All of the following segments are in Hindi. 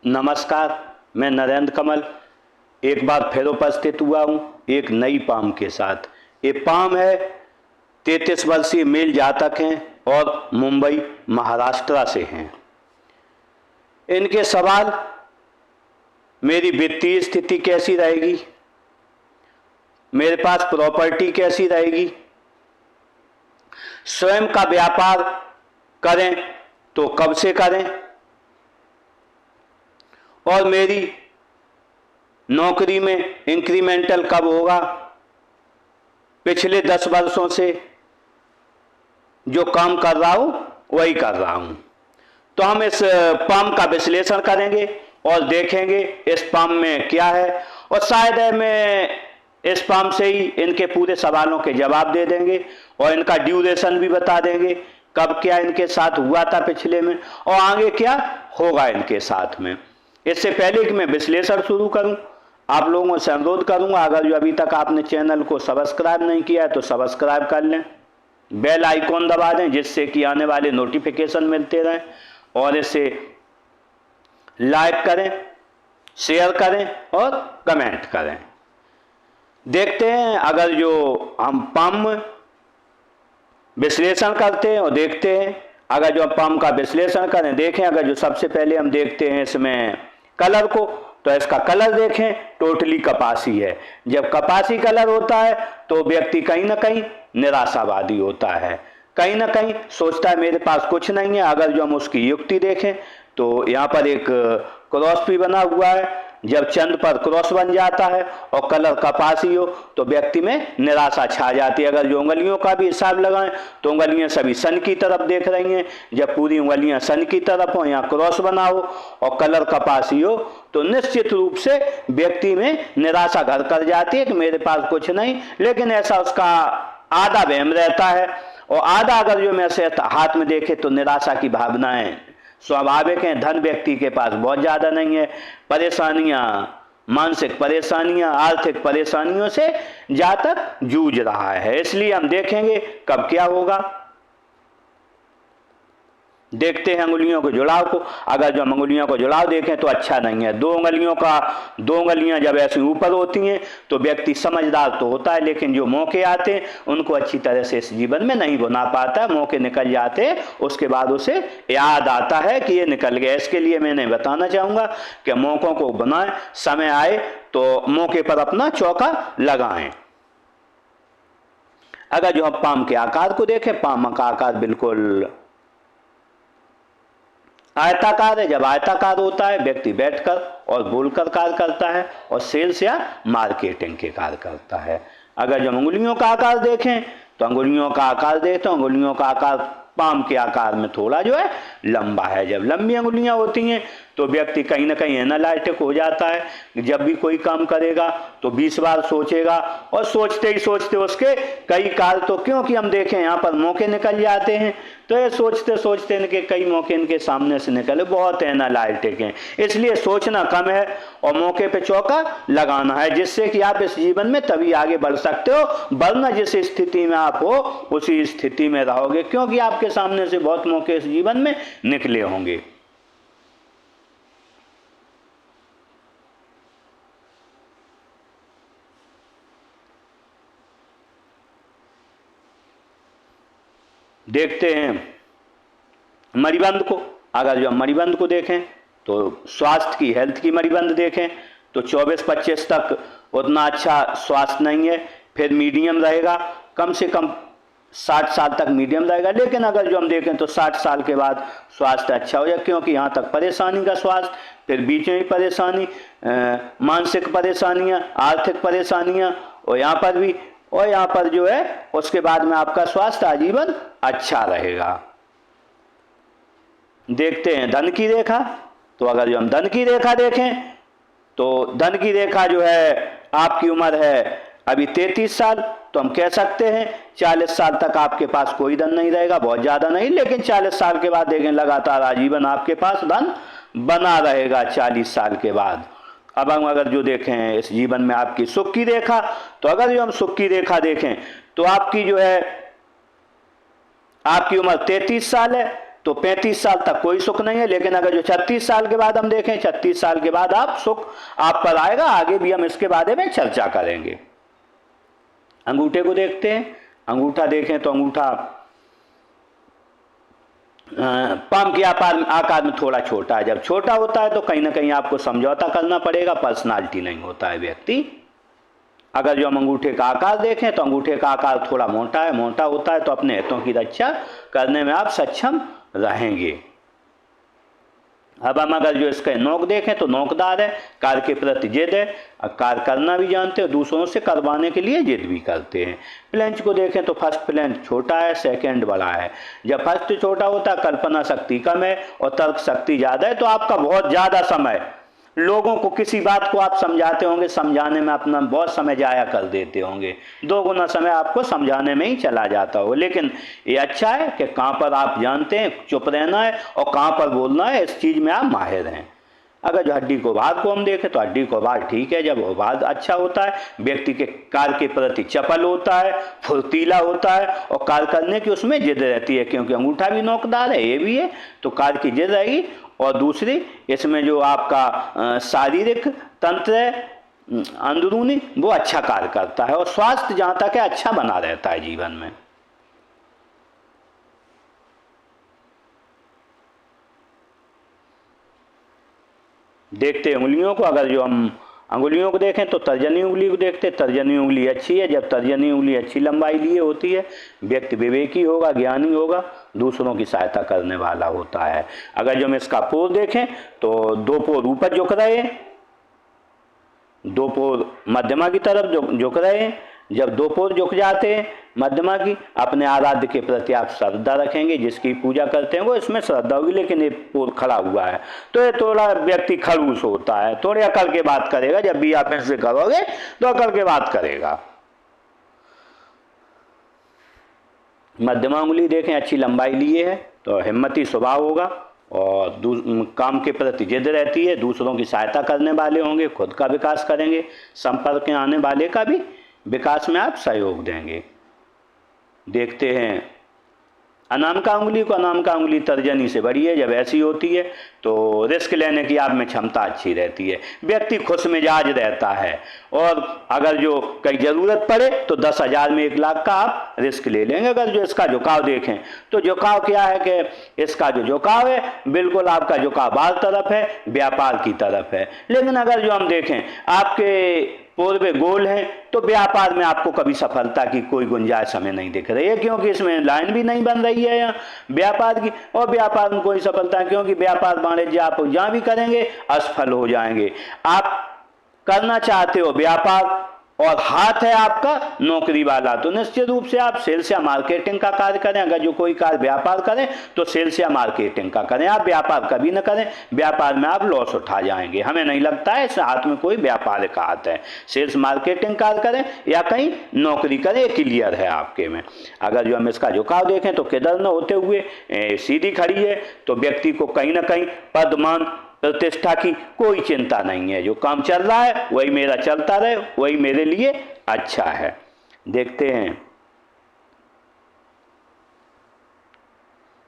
नमस्कार। मैं नरेंद्र कमल एक बार फिर उपस्थित हुआ हूँ एक नई पाम के साथ। ये पाम है 33 वर्षीय मेल जातक हैं और मुंबई महाराष्ट्र से हैं। इनके सवाल, मेरी वित्तीय स्थिति कैसी रहेगी, मेरे पास प्रॉपर्टी कैसी रहेगी, स्वयं का व्यापार करें तो कब से करें, और मेरी नौकरी में इंक्रीमेंटल कब होगा, पिछले 10 वर्षों से जो काम कर रहा हूं वही कर रहा हूं। तो हम इस पाम का विश्लेषण करेंगे और देखेंगे इस पाम में क्या है, और शायद मैं इस पाम से ही इनके पूरे सवालों के जवाब दे देंगे और इनका ड्यूरेशन भी बता देंगे, कब क्या इनके साथ हुआ था पिछले में और आगे क्या होगा इनके साथ में। इससे पहले कि मैं विश्लेषण शुरू करूं, आप लोगों से अनुरोध करूंगा, अगर जो अभी तक आपने चैनल को सब्सक्राइब नहीं किया है तो सब्सक्राइब कर लें, बेल आइकॉन दबा दें जिससे कि आने वाले नोटिफिकेशन मिलते रहें, और इसे लाइक करें, शेयर करें और कमेंट करें। देखते हैं, अगर जो हम पाम विश्लेषण करते हैं और देखते हैं, अगर जो हम पाम का विश्लेषण करें, देखें, अगर जो सबसे पहले हम देखते हैं इसमें कलर को, तो इसका कलर देखें, टोटली कपासी है। जब कपासी कलर होता है तो व्यक्ति कहीं ना कहीं निराशावादी होता है, कहीं ना कहीं सोचता है मेरे पास कुछ नहीं है। अगर जो हम उसकी युक्ति देखें तो यहाँ पर एक क्रॉस भी बना हुआ है, जब चंद पर क्रॉस बन जाता है और कलर कपासी हो तो व्यक्ति में निराशा छा जाती है। अगर जो उंगलियों का भी हिसाब लगाएं तो उंगलियां सभी सन की तरफ देख रही हैं, जब पूरी उंगलियां सन की तरफ हो, यहाँ क्रॉस बना हो और कलर कपासी हो तो निश्चित रूप से व्यक्ति में निराशा घर कर जाती है कि मेरे पास कुछ नहीं। लेकिन ऐसा उसका आधा वहम रहता है, और आधा अगर जो मैं से हाथ में देखे तो निराशा की भावनाएं स्वाभाविक हैं। धन व्यक्ति के पास बहुत ज्यादा नहीं है, परेशानियां, मानसिक परेशानियां, आर्थिक परेशानियों से जातक जूझ रहा है। इसलिए हम देखेंगे कब क्या होगा। देखते हैं अंगुलियों के जुड़ाव को। अगर जो हम अंगुलियों को जुड़ाव देखें तो अच्छा नहीं है। दो उंगलियां जब ऐसी ऊपर होती हैं तो व्यक्ति समझदार तो होता है, लेकिन जो मौके आते हैं उनको अच्छी तरह से इस जीवन में नहीं बना पाता है। मौके निकल जाते हैं, उसके बाद उसे याद आता है कि ये निकल गया। इसके लिए मैंने बताना चाहूंगा कि मौकों को बनाएं, समय आए तो मौके पर अपना चौका लगाएं। अगर जो हम पाम के आकार को देखें, पाम का आकार बिल्कुल आयताकार है। जब आयताकार होता है व्यक्ति बैठकर और बोलकर कार्य करता है और सेल्स या मार्केटिंग के कार्य करता है। अगर जब अंगुलियों का आकार देखें तो अंगुलियों का आकार देखते हैं, अंगुलियों का आकार पाम के आकार में थोड़ा जो है लंबा है। जब लंबी अंगुलियां होती हैं तो व्यक्ति कहीं ना कहीं एनालिटिक हो जाता है। जब भी कोई काम करेगा तो 20 बार सोचेगा, और सोचते ही सोचते उसके कई कार्य, तो क्योंकि हम देखें यहाँ पर मौके निकल जाते हैं तो ये सोचते सोचते इनके कई मौके इनके सामने से निकले। बहुत एनालिटिक हैं, इसलिए सोचना कम है और मौके पे चौका लगाना है, जिससे कि आप इस जीवन में तभी आगे बढ़ सकते हो। वरना जिस स्थिति में आप हो उसी स्थिति में रहोगे, क्योंकि आपके सामने से बहुत मौके इस जीवन में निकले होंगे। देखते हैं मणिबंध को। अगर जो हम मणिबंध को देखें तो स्वास्थ्य की, हेल्थ की मणिबंध देखें तो 24-25 तक उतना अच्छा स्वास्थ्य नहीं है, फिर मीडियम रहेगा, कम से कम 60 साल तक मीडियम रहेगा। लेकिन अगर जो हम देखें तो 60 साल के बाद स्वास्थ्य अच्छा हो जाए, क्योंकि यहाँ तक परेशानी का स्वास्थ्य, फिर बीच में भी परेशानी, मानसिक परेशानियाँ, आर्थिक परेशानियाँ, और यहाँ पर भी, और यहाँ पर जो है उसके बाद में आपका स्वास्थ्य आजीवन अच्छा रहेगा। देखते हैं धन की रेखा। तो अगर जो हम धन की रेखा देखें तो धन की रेखा जो है, आपकी उम्र है अभी 33 साल, तो हम कह सकते हैं 40 साल तक आपके पास कोई धन नहीं रहेगा, बहुत ज्यादा नहीं, लेकिन 40 साल के बाद देखें लगातार आजीवन आपके पास धन बना रहेगा 40 साल के बाद। अब हम अगर जो देखें इस जीवन में आपकी सुख की रेखा, तो अगर जो हम सुख की रेखा देखें तो आपकी जो है, आपकी उम्र 33 साल है, तो 35 साल तक कोई सुख नहीं है। लेकिन अगर जो 36 साल के बाद हम देखें, 36 साल के बाद आप सुख आप पर आएगा। आगे भी हम इसके बारे में चर्चा करेंगे। अंगूठे को देखते हैं। अंगूठा देखें तो अंगूठा पाम के आकार में थोड़ा छोटा है। जब छोटा होता है तो कहीं ना कहीं आपको समझौता करना पड़ेगा, पर्सनालिटी नहीं होता है व्यक्ति। अगर जो हम अंगूठे का आकार देखें तो अंगूठे का आकार थोड़ा मोटा है, मोटा होता है तो अपने हितों की रक्षा करने में आप सक्षम रहेंगे। अब हम अगर जो इसके नोक देखें तो नोकदार है, कार्य के प्रति जिद है, कार्य करना भी जानते हैं, दूसरों से करवाने के लिए जिद भी करते हैं। फ्लेंच को देखें तो फर्स्ट फ्लेंच छोटा है, सेकंड बड़ा है। जब फर्स्ट छोटा होता है कल्पना शक्ति कम है और तर्क शक्ति ज़्यादा है, तो आपका बहुत ज़्यादा समय लोगों को किसी बात को आप समझाते होंगे, समझाने में अपना बहुत समय जाया कर देते होंगे, 2 गुना समय आपको समझाने में ही चला जाता हो। लेकिन ये अच्छा है कि कहाँ पर आप जानते हैं चुप रहना है और कहाँ पर बोलना है, इस चीज़ में आप माहिर हैं। अगर जो हड्डी को भार को हम देखें तो हड्डी को भार ठीक है, जब भार अच्छा होता है, व्यक्ति के कार्य के प्रति चपल होता है, फुर्तीला होता है और कार्य करने की उसमें जिद रहती है, क्योंकि अंगूठा भी नोकदार है, ये भी है, तो कार्य की जिद रहेगी। और दूसरी इसमें जो आपका शारीरिक तंत्र है अंदरूनी, वो अच्छा कार्य करता है और स्वास्थ्य जहाँ तक है अच्छा बना रहता है जीवन में। देखते उंगलियों को। अगर जो हम अंगुलियों को देखें तो तर्जनी उंगली को देखते, तर्जनी उंगली अच्छी है। जब तर्जनी उंगली अच्छी लंबाई लिए होती है, व्यक्ति विवेकी होगा, ज्ञानी होगा, दूसरों की सहायता करने वाला होता है। अगर जो हम इसका पोर देखें तो 2 पोर ऊपर झुक रहे हैं, 2 पोर मध्यमा की तरफ झुक रहे हैं। जब 2 पोर झुक जाते हैं मध्यमा की, अपने आराध्य के प्रति आप श्रद्धा रखेंगे, जिसकी पूजा करते हैं वो इसमें श्रद्धा होगी। लेकिन ये पोर खड़ा हुआ है तो ये थोड़ा व्यक्ति खड़ूस होता है, थोड़ी अकल के बात करेगा। जब भी आप ऐसे करोगे तो अकल के बात करेगा। मध्यमा उंगली देखें अच्छी लंबाई लिए है तो हिम्मती स्वभाव होगा और काम के प्रति जिद रहती है, दूसरों की सहायता करने वाले होंगे, खुद का विकास करेंगे, संपर्क में आने वाले का भी विकास में आप सहयोग देंगे। देखते हैं अनामिका उंगली को। अनामिका उंगली तर्जनी से बड़ी है। जब ऐसी होती है तो रिस्क लेने की आप में क्षमता अच्छी रहती है, व्यक्ति खुश मिजाज रहता है और अगर जो कहीं ज़रूरत पड़े तो 10,000 में 1 लाख का आप रिस्क ले लेंगे। अगर जो इसका झुकाव देखें तो झुकाव क्या है कि इसका जो झुकाव है बिल्कुल आपका झुकाव बाहर तरफ है, व्यापार की तरफ है। लेकिन अगर जो हम देखें आपके पूर्व गोल है तो व्यापार में आपको कभी सफलता की कोई गुंजाइश हमें नहीं दिख रही है, क्योंकि इसमें लाइन भी नहीं बन रही है यहाँ व्यापार की, और व्यापार में कोई सफलता, क्योंकि व्यापार वाणिज्य आप जहाँ भी करेंगे असफल हो जाएंगे। आप करना चाहते हो व्यापार और हाथ है आपका नौकरी वाला, तो निश्चित रूप से आप सेल्स या मार्केटिंग का कार्य करें। अगर जो कोई कार्य व्यापार करें तो सेल्स या मार्केटिंग का करें, आप व्यापार कभी न करें, व्यापार में आप लॉस उठा जाएंगे। हमें नहीं लगता है इस हाथ में कोई व्यापार का हाथ है। सेल्स मार्केटिंग कार्य करें या कहीं नौकरी करें, क्लियर है आपके में। अगर जो हम इसका झुकाव देखें तो किधर न होते हुए सीधी खड़ी है, तो व्यक्ति को कहीं ना कहीं पदमान प्रतिष्ठा की कोई चिंता नहीं है। जो काम चल रहा है वही मेरा चलता रहे, वही मेरे लिए अच्छा है। देखते हैं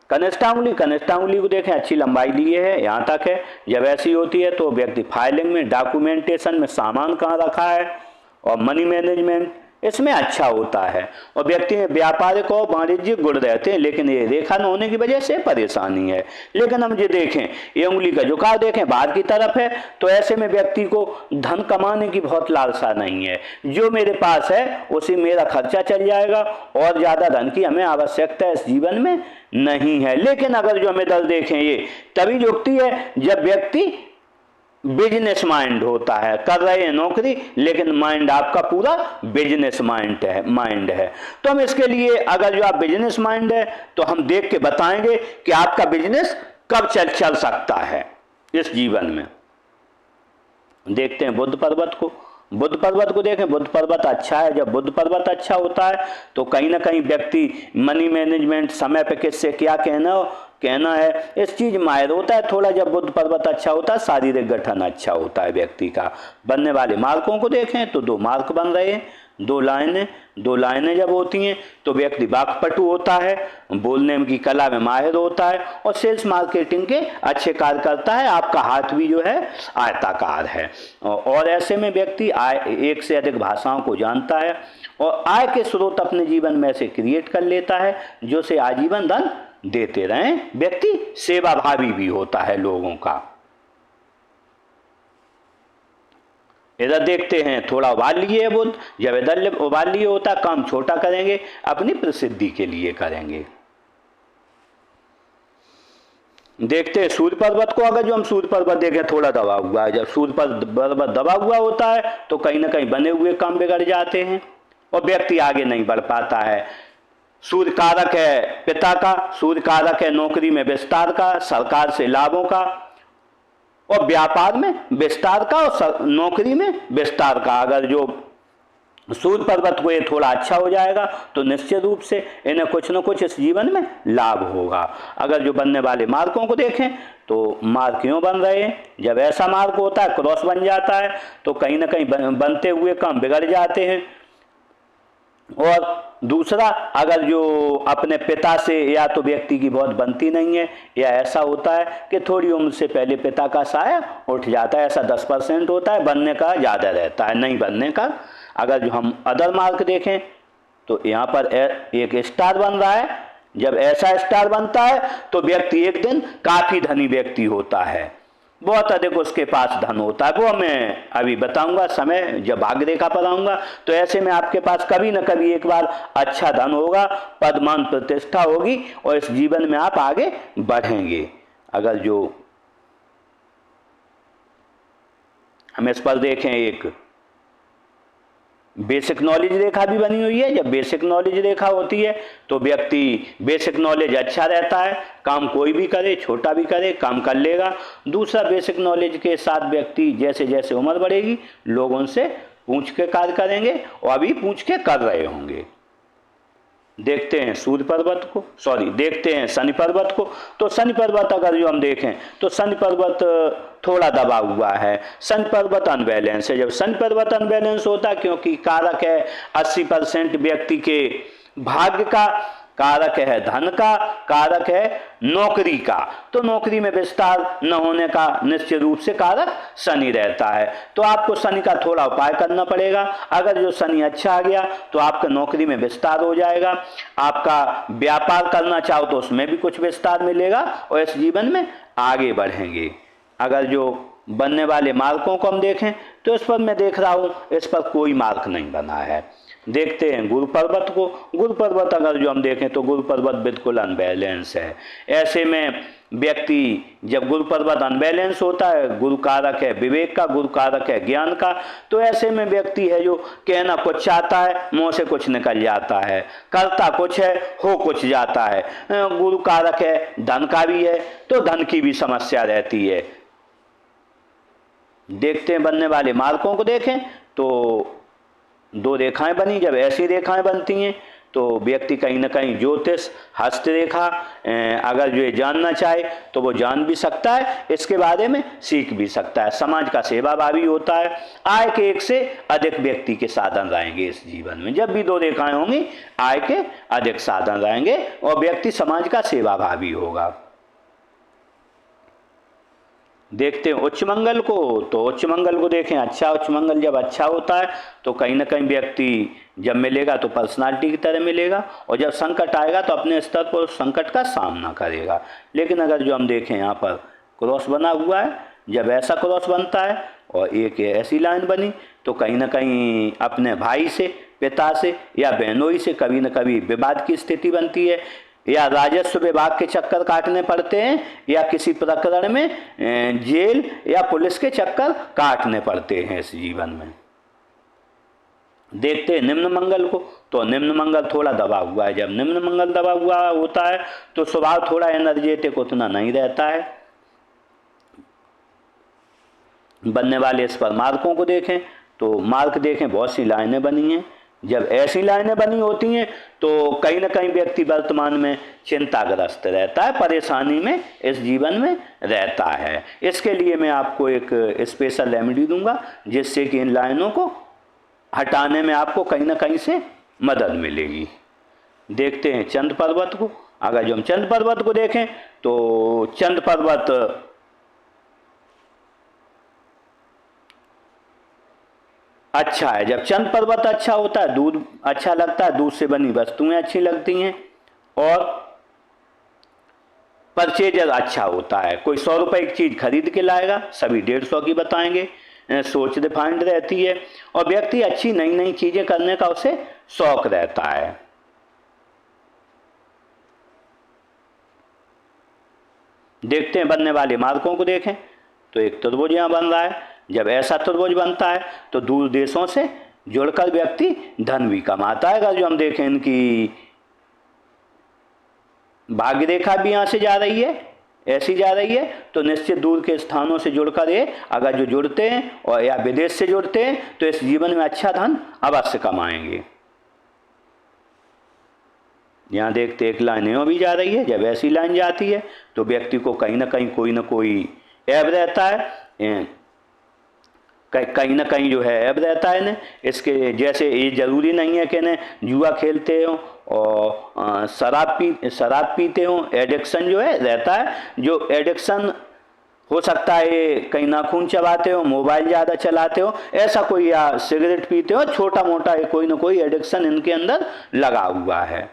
कनिष्ठा उंगली। कनिष्ठा उंगली को देखें अच्छी लंबाई लिए है, यहाँ तक है। जब ऐसी होती है तो व्यक्ति फाइलिंग में, डॉक्यूमेंटेशन में, सामान कहाँ रखा है और मनी मैनेजमेंट इसमें अच्छा होता है और व्यक्ति में व्यापारिक और वाणिज्यिक गुण रहते हैं। लेकिन ये रेखा न होने की वजह से परेशानी है। लेकिन हम ये देखें, ये उंगली का झुकाव देखें बाहर की तरफ है, तो ऐसे में व्यक्ति को धन कमाने की बहुत लालसा नहीं है। जो मेरे पास है उसी मेरा खर्चा चल जाएगा और ज़्यादा धन की हमें आवश्यकता इस जीवन में नहीं है। लेकिन अगर जो हमें दल देखें, ये तभी जुड़ती है जब व्यक्ति बिजनेस माइंड होता है। कर रहे हैं नौकरी लेकिन माइंड आपका पूरा बिजनेस माइंड है। तो हम इसके लिए, अगर जो आप बिजनेस माइंड है तो हम देख के बताएंगे कि आपका बिजनेस कब चल सकता है इस जीवन में। देखते हैं बुद्ध पर्वत को। बुद्ध पर्वत को देखें, बुद्ध पर्वत अच्छा है। जब बुद्ध पर्वत अच्छा होता है तो कहीं ना कहीं व्यक्ति मनी मैनेजमेंट, समय पे किससे क्या कहना है, इस चीज माहिर होता है थोड़ा। जब बुद्ध पर्वत अच्छा होता है, शारीरिक गठन अच्छा होता है व्यक्ति का। बनने वाले मार्कों को देखें तो 2 मार्क बन रहे हैं, दो लाइनें जब होती हैं तो व्यक्ति वाक्पटु होता है, बोलने की कला में माहिर होता है और सेल्स मार्केटिंग के अच्छे कार्य करता है। आपका हाथ भी जो है आयताकार है और ऐसे में व्यक्ति एक से अधिक भाषाओं को जानता है और आय के स्रोत अपने जीवन में से क्रिएट कर लेता है जो से आजीवन धन देते रहें। व्यक्ति सेवाभावी भी होता है लोगों का। इधर देखते हैं थोड़ा उबालिए बुद्ध, जब इधर उबालिए होता काम छोटा करेंगे, अपनी प्रसिद्धि के लिए करेंगे। देखते हैं सूर्य पर्वत को। अगर जो हम सूर्य पर्वत देखें थोड़ा दबा हुआ है, जब सूर्य पर्वत दबा हुआ होता है तो कहीं ना कहीं बने हुए काम बिगड़ जाते हैं और व्यक्ति आगे नहीं बढ़ पाता है। सूर्य कारक है पिता का, सूर्य कारक है नौकरी में विस्तार का, सरकार से लाभों का और व्यापार में विस्तार का और नौकरी में विस्तार का। अगर जो सूर्य पर्वत को ये थोड़ा अच्छा हो जाएगा तो निश्चित रूप से इन्हें कुछ न कुछ इस जीवन में लाभ होगा। अगर जो बनने वाले मार्कों को देखें तो मार्क क्यों बन रहे हैं, जब ऐसा मार्क होता है क्रॉस बन जाता है तो कहीं ना कहीं बनते हुए काम बिगड़ जाते हैं। और दूसरा, अगर जो अपने पिता से या तो व्यक्ति की बहुत बनती नहीं है या ऐसा होता है कि थोड़ी उम्र से पहले पिता का साया उठ जाता है, ऐसा 10% होता है, बनने का ज़्यादा रहता है नहीं बनने का। अगर जो हम अदर मार्क देखें तो यहाँ पर एक स्टार बन रहा है, जब ऐसा स्टार बनता है तो व्यक्ति एक दिन काफ़ी धनी व्यक्ति होता है, बहुत अधिक उसके पास धन होता है। वो मैं अभी बताऊंगा समय जब भाग्यरेखा पर आऊंगा। तो ऐसे में आपके पास कभी न कभी एक बार अच्छा धन होगा, पद मान प्रतिष्ठा होगी और इस जीवन में आप आगे बढ़ेंगे। अगर जो हम इस पर देखें एक बेसिक नॉलेज रेखा भी बनी हुई है। जब बेसिक नॉलेज रेखा होती है तो व्यक्ति बेसिक नॉलेज अच्छा रहता है, काम कोई भी करे छोटा भी करे काम कर लेगा। दूसरा, बेसिक नॉलेज के साथ व्यक्ति जैसे जैसे उम्र बढ़ेगी लोग उनसे पूछ के कार्य करेंगे और अभी पूछ के कर रहे होंगे। देखते हैं सूर्य पर्वत को, देखते हैं शनि पर्वत को। तो शनि पर्वत अगर जो हम देखें तो शनि पर्वत थोड़ा दबा हुआ है, शनि पर्वत अनबैलेंस है। जब शनि पर्वत अनबैलेंस होता है क्योंकि कारक है 80% व्यक्ति के भाग्य का, कारक है धन का, कारक है नौकरी का, तो नौकरी में विस्तार न होने का निश्चित रूप से कारक शनि रहता है। तो आपको शनि का थोड़ा उपाय करना पड़ेगा। अगर जो शनि अच्छा आ गया तो आपका नौकरी में विस्तार हो जाएगा, आपका व्यापार करना चाहो तो उसमें भी कुछ विस्तार मिलेगा और इस जीवन में आगे बढ़ेंगे। अगर जो बनने वाले मार्कों को हम देखें तो इस पर मैं देख रहा हूँ इस पर कोई मार्क नहीं बना है। देखते हैं गुरु पर्वत को। गुरु पर्वत अगर जो हम देखें तो गुरु पर्वत बिल्कुल अनबैलेंस है। ऐसे में व्यक्ति जब गुरु पर्वत अनबैलेंस होता है, गुरु कारक है विवेक का, गुरु कारक है ज्ञान का, तो ऐसे में व्यक्ति है जो कहना कुछ चाहता है मुंह से कुछ निकल जाता है, करता कुछ है हो कुछ जाता है। गुरु कारक है धन का भी है तो धन की भी समस्या रहती है। देखते हैं बनने वाले मार्कों को देखें तो दो रेखाएं बनी। जब ऐसी रेखाएं बनती हैं तो व्यक्ति कहीं ना कहीं ज्योतिष हस्तरेखा अगर जो ये जानना चाहे तो वो जान भी सकता है, इसके बारे में सीख भी सकता है। समाज का सेवाभावी होता है। आय के एक से अधिक व्यक्ति के साधन रहेंगे इस जीवन में। जब भी दो रेखाएं होंगी आय के अधिक साधन रहेंगे और व्यक्ति समाज का सेवाभावी होगा। देखते हैं उच्च मंगल को। तो उच्च मंगल को देखें, अच्छा उच्च मंगल जब अच्छा होता है तो कहीं ना कहीं व्यक्ति जब मिलेगा तो पर्सनालिटी की तरह मिलेगा और जब संकट आएगा तो अपने स्तर पर उस संकट का सामना करेगा। लेकिन अगर जो हम देखें यहाँ पर क्रॉस बना हुआ है, जब ऐसा क्रॉस बनता है और एक ऐसी लाइन बनी तो कहीं ना कहीं अपने भाई से, पिता से या बहनोई से कभी न कभी विवाद की स्थिति बनती है, या राजस्व विभाग के चक्कर काटने पड़ते हैं, या किसी प्रकरण में जेल या पुलिस के चक्कर काटने पड़ते हैं इस जीवन में। देखते हैं निम्न मंगल को। तो निम्न मंगल थोड़ा दबा हुआ है। जब निम्न मंगल दबा हुआ होता है तो स्वभाव थोड़ा एनर्जेटिक उतना नहीं रहता है। बनने वाले इस पर मार्कों को देखें तो मार्क देखें बहुत सी लाइनें बनी हैं। जब ऐसी लाइनें बनी होती हैं तो कहीं ना कहीं व्यक्ति वर्तमान में चिंताग्रस्त रहता है, परेशानी में इस जीवन में रहता है। इसके लिए मैं आपको एक स्पेशल रेमेडी दूंगा जिससे कि इन लाइनों को हटाने में आपको कहीं ना कहीं से मदद मिलेगी। देखते हैं चंद पर्वत को। अगर जो हम चंद पर्वत को देखें तो चंद पर्वत अच्छा है। जब चंद पर्वत अच्छा होता है, दूध अच्छा लगता है, दूध से बनी वस्तुएं अच्छी लगती हैं, और परचेजर अच्छा होता है। कोई 100 रुपए की चीज खरीद के लाएगा, सभी 150 की बताएंगे। सोच रिफाइंड रहती है, और व्यक्ति अच्छी नई नई चीजें करने का उसे शौक रहता है। देखते हैं बनने वाले मार्गों को देखें तो एक त्रिभुज यहाँ बन रहा है। जब ऐसा त्रिभुज बनता है तो दूर देशों से जुड़कर व्यक्ति धन भी कमाता है। अगर जो हम देखें इनकी भाग्य रेखा भी यहाँ से जा रही है, ऐसी जा रही है, तो निश्चित दूर के स्थानों से जुड़कर ये अगर जो जुड़ते हैं और या विदेश से जुड़ते हैं तो इस जीवन में अच्छा धन अवश्य कमाएंगे। यहाँ देखते एक लाइन यहाँ भी जा रही है। जब ऐसी लाइन जाती है तो व्यक्ति को कहीं ना कोई ऐब रहता है, कहीं ना कहीं जो है ऐब रहता है। इसके जैसे ये जरूरी नहीं है कि इन्हें जुआ खेलते हो और शराब पीते हो। एडिक्शन जो है रहता है, जो एडिक्शन हो सकता है ये कहीं नाखून चबाते हो, मोबाइल ज़्यादा चलाते हो, ऐसा कोई, या सिगरेट पीते हो, छोटा मोटा कोई ना कोई एडिक्शन इनके अंदर लगा हुआ है।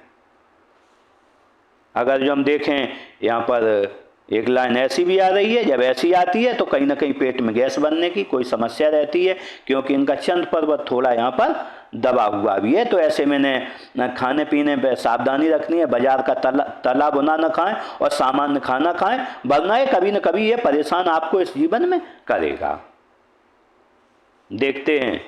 अगर जो हम देखें यहाँ पर एक लाइन ऐसी भी आ रही है। जब ऐसी आती है तो कहीं ना कहीं पेट में गैस बनने की कोई समस्या रहती है, क्योंकि इनका चंद पर्वत थोड़ा यहाँ पर दबा हुआ भी है। तो ऐसे में खाने पीने पर सावधानी रखनी है। बाजार का तला भुना न खाएं और सामान्य खाना खाएं, वरना ये कभी न कभी ये परेशान आपको इस जीवन में करेगा। देखते हैं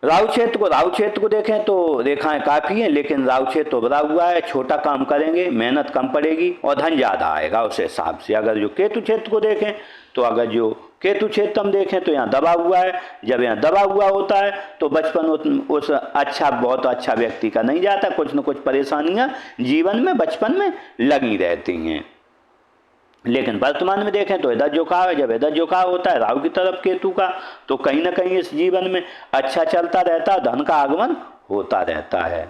राहु क्षेत्र को देखें तो रेखाएं काफ़ी हैं, लेकिन राहु क्षेत्र उभरा हुआ है। छोटा काम करेंगे, मेहनत कम पड़ेगी और धन ज़्यादा आएगा उस हिसाब से। अगर जो केतु क्षेत्र को देखें तो अगर जो केतु क्षेत्र हम देखें तो यहाँ दबा हुआ है। जब यहाँ दबा हुआ होता है तो बचपन उस बहुत अच्छा व्यक्ति का नहीं जाता। कुछ न कुछ परेशानियाँ जीवन में बचपन में लगी रहती हैं। लेकिन वर्तमान में देखें तो इधर झुकाव है। जब इधर झुकाव होता है राहु की तरफ केतु का, तो कहीं ना कहीं इस जीवन में अच्छा चलता रहता है, धन का आगमन होता रहता है।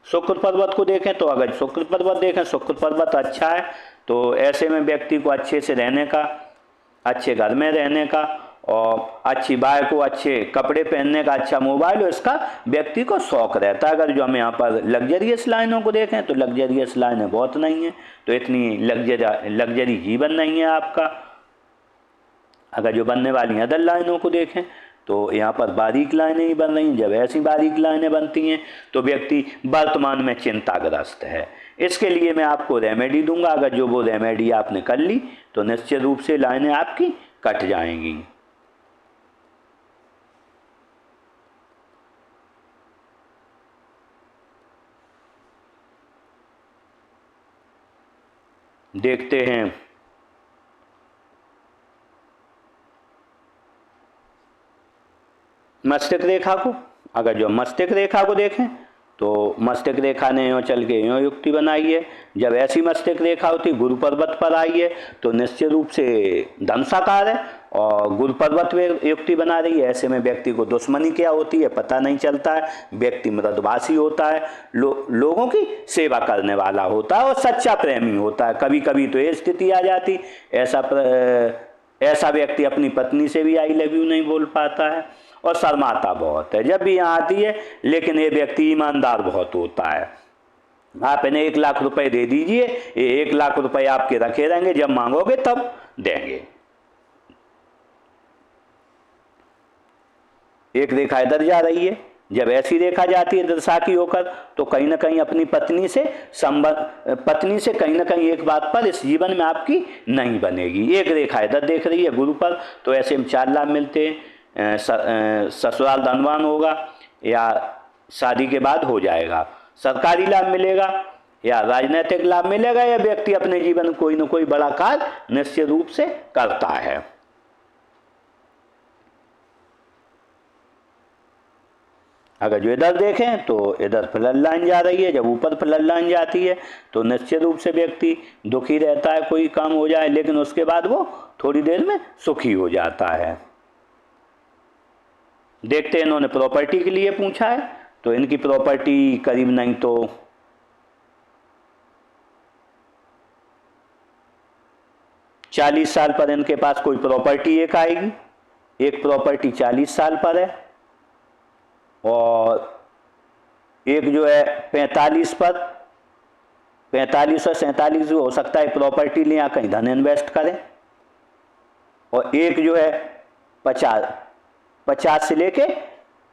शुक्र पर्वत को देखें तो अगर शुक्र पर्वत देखें, शुक्र पर्वत अच्छा है, तो ऐसे में व्यक्ति को अच्छे से रहने का, अच्छे घर में रहने का, और अच्छी बाय को अच्छे कपड़े पहनने का, अच्छा मोबाइल हो, इसका व्यक्ति को शौक रहता है। अगर जो हम यहाँ पर लग्जरियस लाइनों को देखें तो लग्जरियस लाइनें बहुत नहीं है, तो इतनी लग्जरी जीवन नहीं है आपका। अगर जो बनने वाली अदर लाइनों को देखें तो यहाँ पर बारीक लाइनें ही बन रही हैं। जब ऐसी बारीक लाइनें बनती हैं तो व्यक्ति वर्तमान में चिंताग्रस्त है। इसके लिए मैं आपको रेमेडी दूंगा। अगर जो वो रेमेडी आपने कर ली तो निश्चित रूप से लाइनें आपकी कट जाएंगी। देखते हैं मस्तिष्क रेखा को। अगर जो मस्तिष्क रेखा को देखें तो मस्तिष्क रेखा ने यूँ चल के यूँ युक्ति बनाई है। जब ऐसी मस्तिष्क रेखा होती गुरु पर्वत पर आई है तो निश्चित रूप से धनसाकार है, और गुरु पर्वत में युक्ति बना रही है। ऐसे में व्यक्ति को दुश्मनी क्या होती है पता नहीं चलता है। व्यक्ति मृदुभाषी होता है, लोगों की सेवा करने वाला होता है और सच्चा प्रेमी होता है। कभी कभी तो ये स्थिति आ जाती, ऐसा व्यक्ति अपनी पत्नी से भी आई लव यू नहीं बोल पाता है और शर्माता बहुत है जब भी यहाँ आती है। लेकिन ये व्यक्ति ईमानदार बहुत होता है। आप इन्हें 1 लाख रुपए दे दीजिए, ये 1 लाख रुपए आपके रखे रहेंगे, जब मांगोगे तब देंगे। एक रेखा इधर जा रही है। जब ऐसी रेखा जाती है दशा की होकर तो कहीं ना कहीं अपनी पत्नी से कहीं ना कहीं एक बात पर इस जीवन में आपकी नहीं बनेगी। एक रेखा इधर देख रही है गुरु पर, तो ऐसे में 4 लाभ मिलते हैं। ससुराल धनवान होगा या शादी के बाद हो जाएगा, सरकारी लाभ मिलेगा या राजनीतिक लाभ मिलेगा, या व्यक्ति अपने जीवन में कोई न कोई बड़ा कार्य निश्चित रूप से करता है। अगर जो इधर देखें तो इधर फ्लड लाइन जा रही है। जब ऊपर फ्लड लाइन जाती है तो निश्चित रूप से व्यक्ति दुखी रहता है, कोई काम हो जाए लेकिन उसके बाद वो थोड़ी देर में सुखी हो जाता है। देखते हैं, इन्होंने प्रॉपर्टी के लिए पूछा है, तो इनकी प्रॉपर्टी करीब नहीं तो 40 साल पर इनके पास कोई प्रॉपर्टी एक आएगी। एक प्रॉपर्टी 40 साल पर है और एक जो है 45 पर, 45 और 47 हो सकता है प्रॉपर्टी लें या कहीं धन इन्वेस्ट करें, और एक जो है 50 से लेके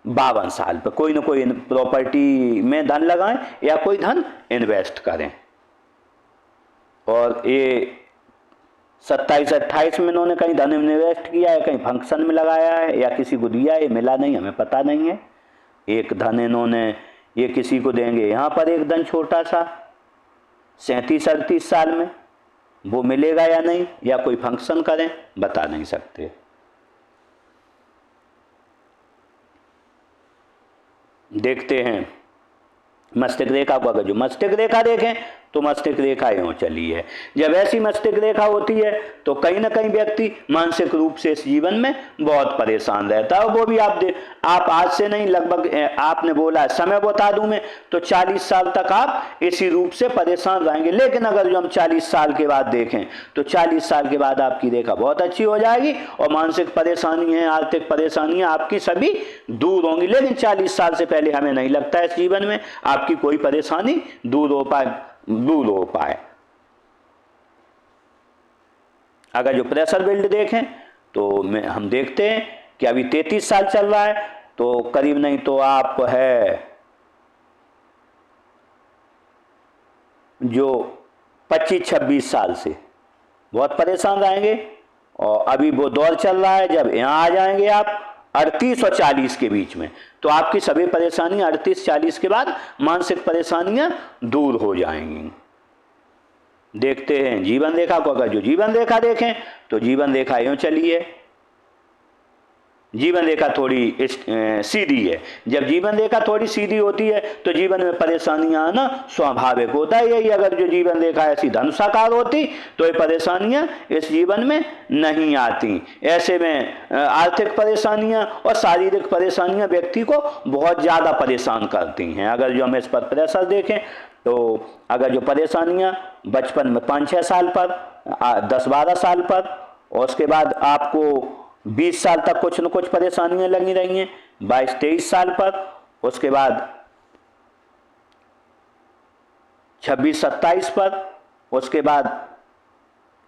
52 साल पर कोई ना कोई प्रॉपर्टी में धन लगाएं या कोई धन इन्वेस्ट करें। और ये 27-28 में इन्होंने कहीं धन इन्वेस्ट किया है, कहीं फंक्शन में लगाया है या किसी को दिया है, मिला नहीं, हमें पता नहीं है। एक धन इन्होंने ये किसी को देंगे, यहाँ पर एक धन छोटा सा 37-38 साल में, वो मिलेगा या नहीं, या कोई फंक्शन करें, बता नहीं सकते। देखते हैं मस्तिष्क रेखा को। अगर जो मस्तिष्क रेखा देखें तो मस्तिष्क रेखा यूं चली है। जब ऐसी मस्तिष्क रेखा होती है तो कहीं ना कहीं व्यक्ति मानसिक रूप से इस जीवन में बहुत परेशान रहता है। वो भी आप आज से नहीं, लगभग आपने बोला समय बता दूं मैं, तो 40 साल तक आप इसी रूप से परेशान रहेंगे। लेकिन अगर जो हम 40 साल के बाद देखें तो 40 साल के बाद आपकी रेखा बहुत अच्छी हो जाएगी और मानसिक परेशानी है, आर्थिक परेशानियां आपकी सभी दूर होंगी। लेकिन 40 साल से पहले हमें नहीं लगता है इस जीवन में आपकी कोई परेशानी दूर हो पाए। अगर जो प्रेशर बिल्ड देखें तो हम देखते हैं कि अभी 33 साल चल रहा है, तो करीब नहीं तो आप है जो 25-26 साल से बहुत परेशान रहेंगे। और अभी वो दौर चल रहा है जब यहाँ आ जाएंगे आप 38 और 40 के बीच में, तो आपकी सभी परेशानियां 38-40 के बाद मानसिक परेशानियां दूर हो जाएंगी। देखते हैं जीवन रेखा को। अगर जो जीवन रेखा देखें तो जीवन रेखा यूं चली है। जीवन रेखा थोड़ी सीधी है। जब जीवन रेखा थोड़ी सीधी होती है तो जीवन में परेशानियां आना स्वाभाविक होता है। यही अगर जो जीवन रेखा ऐसी धनुषाकार होती तो ये परेशानियां इस जीवन में नहीं आती। ऐसे में आर्थिक परेशानियां और शारीरिक परेशानियां व्यक्ति को बहुत ज़्यादा परेशान करती हैं। अगर जो हम इस पर प्रेशर देखें तो अगर जो परेशानियां बचपन में 5-6 साल पर, 10-12 साल पर, और उसके बाद आपको 20 साल तक कुछ न कुछ परेशानियां लगी रही हैं, 22-23 साल पर, उसके बाद 26-27 पर, उसके बाद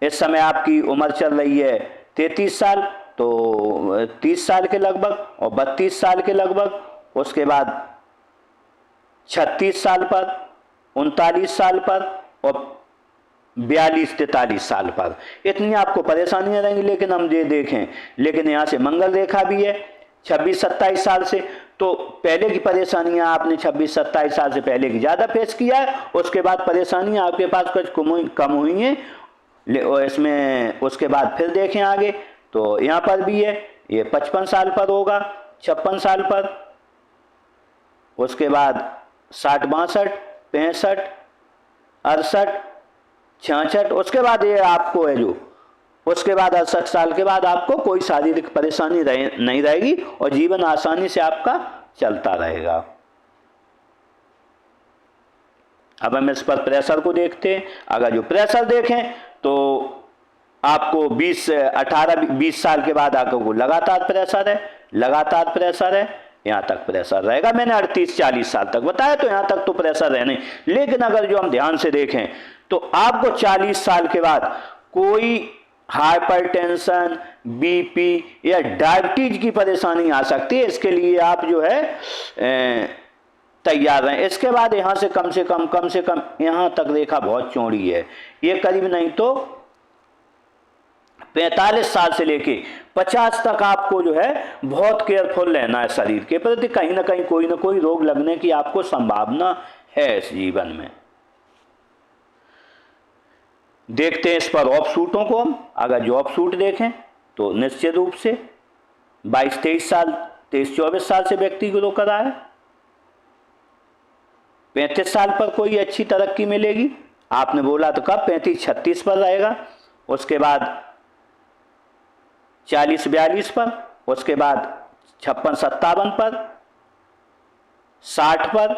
इस समय आपकी उम्र चल रही है 33 साल, तो 30 साल के लगभग, और 32 साल के लगभग, उसके बाद 36 साल पर, 39 साल पर, और 42-43 साल पर। इतनी आपको परेशानियां रहेंगी। लेकिन हम ये देखें, लेकिन यहाँ से मंगल रेखा भी है 26-27 साल से, तो पहले की परेशानियां आपने 26-27 साल से पहले की ज़्यादा फेस किया है। उसके बाद परेशानियां आपके पास कुछ कम हुई हैं। और इसमें उसके बाद फिर देखें आगे तो यहाँ पर भी है, ये 55 साल पर होगा, 56 साल पर, उसके बाद 60-62, 65, 68, 66, उसके बाद ये आपको है जो, उसके बाद 68 साल के बाद आपको कोई शारीरिक परेशानी नहीं रहेगी और जीवन आसानी से आपका चलता रहेगा। अब हम इस पर प्रेशर को देखते हैं। अगर जो प्रेशर देखें तो आपको 18-20 साल के बाद आपको लगातार प्रेशर है, यहाँ तक प्रेशर रहेगा। मैंने 38-40 साल तक बताया, तो यहाँ तक तो प्रेशर रहने। लेकिन अगर जो हम ध्यान से देखें तो आपको 40 साल के बाद कोई हाइपरटेंशन, बीपी या डायबिटीज की परेशानी आ सकती है। इसके लिए आप जो है तैयार रहें। इसके बाद यहाँ से कम से कम यहाँ तक रेखा बहुत चौड़ी है। ये करीब नहीं तो 45 साल से लेके 50 तक आपको जो है बहुत केयरफुल रहना है शरीर के प्रति। कहीं ना कहीं कोई ना कोई रोग लगने की आपको संभावना है इस जीवन में। देखते हैं इस पर ऑफशूटों को हम। अगर जो ऑफशूट देखें तो निश्चित रूप से 22-23 साल, 23-24 साल से व्यक्ति को रोक रहा है। 35 साल पर कोई अच्छी तरक्की मिलेगी। आपने बोला तो कब 35-36 पर रहेगा। उसके बाद 40-42 पर, उसके बाद 56-57 पर, 60 पर,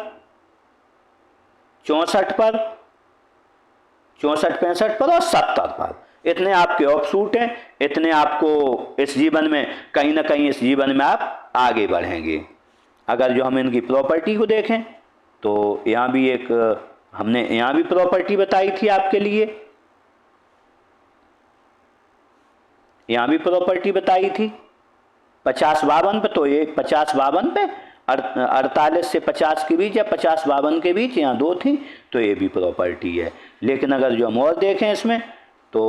64 पर, 64-65 पर और 70 पर। इतने आपके ऑफशूट हैं, इतने आपको इस जीवन में कहीं ना कहीं इस जीवन में आप आगे बढ़ेंगे। अगर जो हम इनकी प्रॉपर्टी को देखें तो यहाँ भी एक हमने यहाँ भी प्रॉपर्टी बताई थी आपके लिए, यहाँ भी प्रॉपर्टी बताई थी 50-52 पे। तो ये 50-52 पे 48 से 50 के बीच या 50-52 के बीच यहाँ 2 थी, तो ये भी प्रॉपर्टी है। लेकिन अगर जो हम और देखें इसमें तो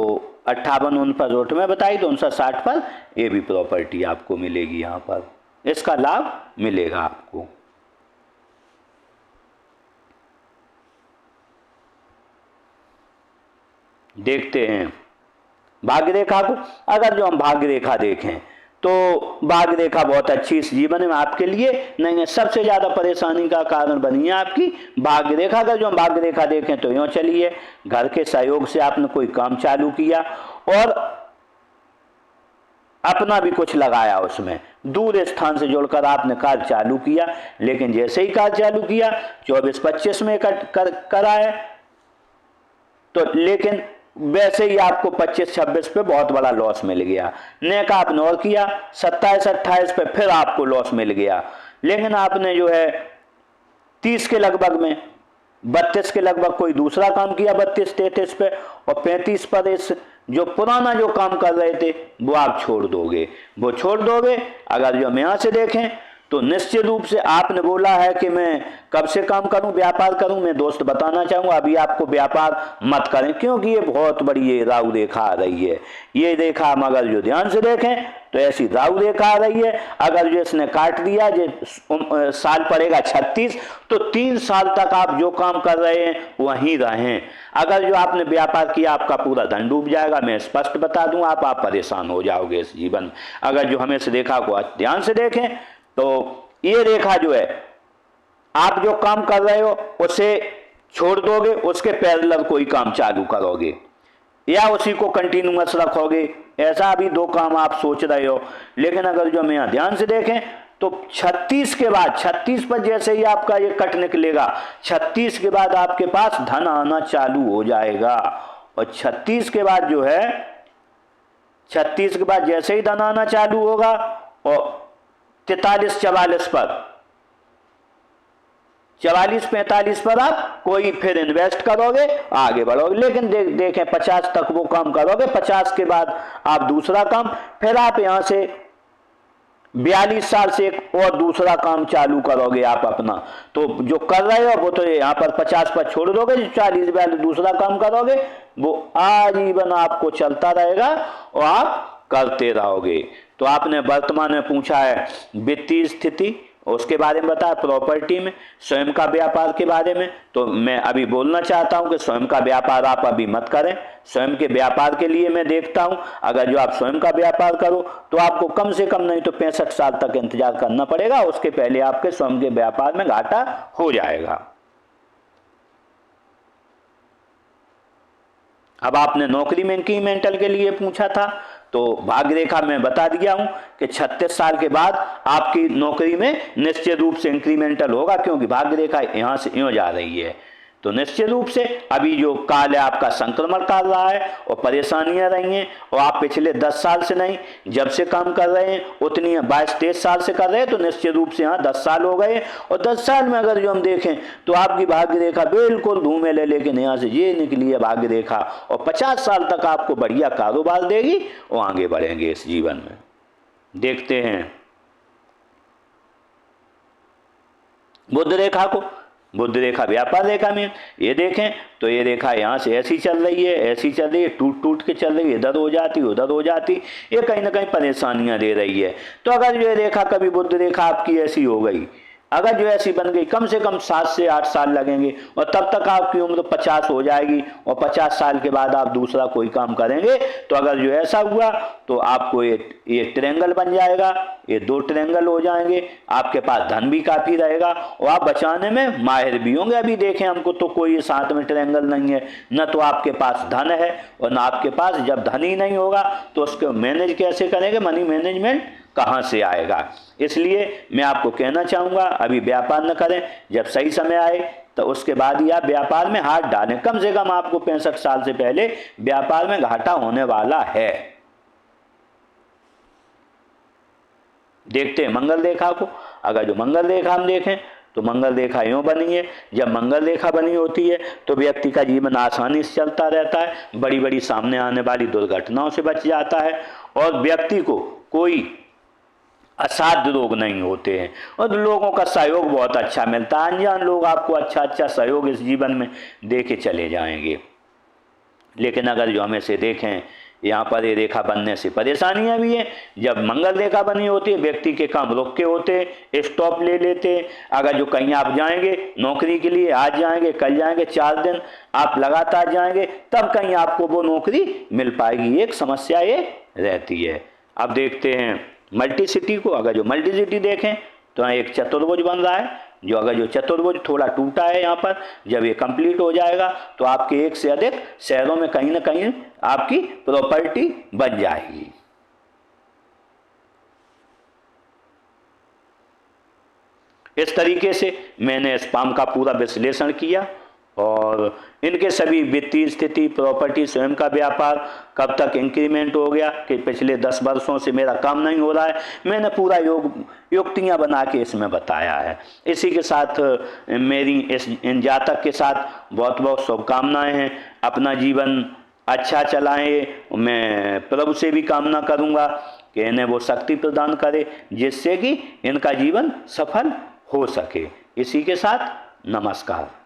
58 पर रोट में बताई, तो 59-60 पर ये भी प्रॉपर्टी आपको मिलेगी, यहाँ पर इसका लाभ मिलेगा आपको। देखते हैं भाग्य रेखा को। अगर जो हम भाग्य रेखा देखें तो भाग्य रेखा बहुत अच्छी इस जीवन में आपके लिए नहीं है, सबसे ज्यादा परेशानी का कारण बनी है आपकी भाग्य रेखा। अगर जो हम भाग्य रेखा देखें तो यूं चलिए, घर के सहयोग से आपने कोई काम चालू किया और अपना भी कुछ लगाया, उसमें दूर स्थान से जुड़कर आपने कार्य चालू किया, लेकिन जैसे ही कार्य चालू किया 24-25 में करा है, तो लेकिन वैसे ही आपको 25-26 पे बहुत बड़ा लॉस मिल गया। नेक आपने और किया 27-28 पे फिर आपको लॉस मिल गया। लेकिन आपने जो है 30 के लगभग में 32 के लगभग कोई दूसरा काम किया 32-33 पे, और 35 पर इस जो पुराना जो काम कर रहे थे वो आप छोड़ दोगे, वो छोड़ दोगे। अगर जो हम यहाँ से देखें तो निश्चित रूप से आपने बोला है कि मैं कब से काम करूं, व्यापार करूं। मैं दोस्त बताना चाहूंगा अभी आपको व्यापार मत करें, क्योंकि ये बहुत बड़ी ये राहु रेखा आ रही है। ये रेखा हम अगर जो ध्यान से देखें तो ऐसी राहु रेखा आ रही है। अगर जो इसने काट दिया, जो साल पड़ेगा 36, तो 3 साल तक आप जो काम कर रहे हैं वहीं रहें। अगर जो आपने व्यापार किया आपका पूरा धन डूब जाएगा, मैं स्पष्ट बता दूं, आप परेशान हो जाओगे इस जीवन में। अगर जो हम इस रेखा को ध्यान से देखें तो ये रेखा जो है, आप जो काम कर रहे हो उसे छोड़ दोगे, उसके पैरेलल कोई काम चालू करोगे या उसी को कंटिन्यूअस रखोगे, ऐसा अभी 2 काम आप सोच रहे हो। लेकिन अगर जो हम यहाँ ध्यान से देखें तो 36 के बाद, 36 पर जैसे ही आपका ये कट निकलेगा, 36 के बाद आपके पास धन आना चालू हो जाएगा। और 36 के बाद जो है, 36 के बाद जैसे ही धन आना चालू होगा और 43-44 पर, 44-45 पर आप कोई फिर इन्वेस्ट करोगे, आगे बढ़ोगे। लेकिन देखें 50 तक वो काम करोगे, 50 के बाद आप दूसरा काम, फिर आप यहां से 42 साल से एक और दूसरा काम चालू करोगे आप अपना। तो जो कर रहे हो वो तो यहाँ पर 50 पर छोड़ दोगे, जो 40-42 दूसरा काम करोगे वो आजीवन आपको चलता रहेगा और आप करते रहोगे। तो आपने वर्तमान में पूछा है वित्तीय स्थिति, उसके बारे में बताया, प्रॉपर्टी में, स्वयं का व्यापार के बारे में। तो मैं अभी बोलना चाहता हूं कि स्वयं का व्यापार आप अभी मत करें। स्वयं के व्यापार के लिए मैं देखता हूं, अगर जो आप स्वयं का व्यापार करो तो आपको कम से कम नहीं तो 65 साल तक इंतजार करना पड़ेगा, उसके पहले आपके स्वयं के व्यापार में घाटा हो जाएगा। अब आपने नौकरी में इंक्रीमेंटल के लिए पूछा था, तो भाग्य रेखा में बता दिया हूं कि 36 साल के बाद आपकी नौकरी में निश्चित रूप से इंक्रीमेंटल होगा, क्योंकि भाग्य रेखा यहां से यूं जा रही है। तो निश्चित रूप से अभी जो काल है आपका संक्रमण काल रहा है और परेशानियां रही हैं, और आप पिछले 10 साल से नहीं, जब से काम कर रहे हैं उतनी 22-23 साल से कर रहे हैं, तो निश्चित रूप से यहाँ 10 साल हो गए। और 10 साल में अगर जो हम देखें तो आपकी भाग्य रेखा बिल्कुल धूमिल है, लेकिन यहाँ से ये निकली है भाग्य रेखा, और 50 साल तक आपको बढ़िया कारोबार देगी और आगे बढ़ेंगे इस जीवन में। देखते हैं बुध रेखा को। बुध रेखा व्यापार रेखा में, ये देखें तो ये रेखा यहाँ से ऐसी चल रही है, ऐसी चल रही है, टूट टूट के चल रही है, इधर हो जाती उधर हो जाती, ये कहीं ना कहीं परेशानियां दे रही है। तो अगर ये रेखा कभी बुध रेखा आपकी ऐसी हो गई अगर जो ऐसी बन गई कम से कम 7 से 8 साल लगेंगे और तब तक आपकी उम्र 50 हो जाएगी और 50 साल के बाद आप दूसरा कोई काम करेंगे तो अगर जो ऐसा हुआ तो आपको ये ट्रायंगल बन जाएगा, ये 2 ट्रायंगल हो जाएंगे, आपके पास धन भी काफ़ी रहेगा और आप बचाने में माहिर भी होंगे। अभी देखें हमको तो कोई साथ में ट्रायंगल नहीं है, न तो आपके पास धन है और न आपके पास, जब धन ही नहीं होगा तो उसको मैनेज कैसे करेंगे, मनी मैनेजमेंट कहाँ से आएगा। इसलिए मैं आपको कहना चाहूँगा अभी व्यापार न करें, जब सही समय आए तो उसके बाद ही आप व्यापार में हाथ डालें। कम से कम आपको 65 साल से पहले व्यापार में घाटा होने वाला है। देखते हैं मंगल रेखा को। अगर जो मंगल रेखा हम देखें तो मंगल रेखा यूँ बनी है, जब मंगल रेखा बनी होती है तो व्यक्ति का जीवन आसानी से चलता रहता है, बड़ी बड़ी सामने आने वाली दुर्घटनाओं से बच जाता है और व्यक्ति को कोई असाध्य रोग नहीं होते हैं और लोगों का सहयोग बहुत अच्छा मिलता है। अनजान लोग आपको अच्छा सहयोग इस जीवन में दे के चले जाएंगे। लेकिन अगर जो हमें से देखें यहाँ पर ये रेखा बनने से परेशानियाँ भी हैं। जब मंगल रेखा बनी होती है व्यक्ति के काम रुक के होते, स्टॉप ले लेते। अगर जो कहीं आप जाएंगे नौकरी के लिए, आज जाएंगे कल जाएंगे, 4 दिन आप लगातार जाएंगे तब कहीं आपको वो नौकरी मिल पाएगी, एक समस्या ये रहती है। अब देखते हैं मल्टी सिटी को। अगर जो मल्टी सिटी देखें तो यहाँ एक चतुर्भुज बन रहा है, जो अगर जो चतुर्भुज थोड़ा टूटा है यहाँ पर, जब ये कंप्लीट हो जाएगा तो आपके 1 से अधिक शहरों में कहीं ना कहीं आपकी प्रॉपर्टी बन जाएगी। इस तरीके से मैंने स्पाम का पूरा विश्लेषण किया और इनके सभी वित्तीय स्थिति, प्रॉपर्टी, स्वयं का व्यापार कब तक इंक्रीमेंट हो गया कि पिछले 10 वर्षों से मेरा काम नहीं हो रहा है, मैंने पूरा युक्तियाँ बना के इसमें बताया है। इसी के साथ मेरी इन जातक के साथ बहुत बहुत शुभकामनाएं हैं। अपना जीवन अच्छा चलाएं। मैं प्रभु से भी कामना करूँगा कि इन्हें वो शक्ति प्रदान करे जिससे कि इनका जीवन सफल हो सके। इसी के साथ नमस्कार।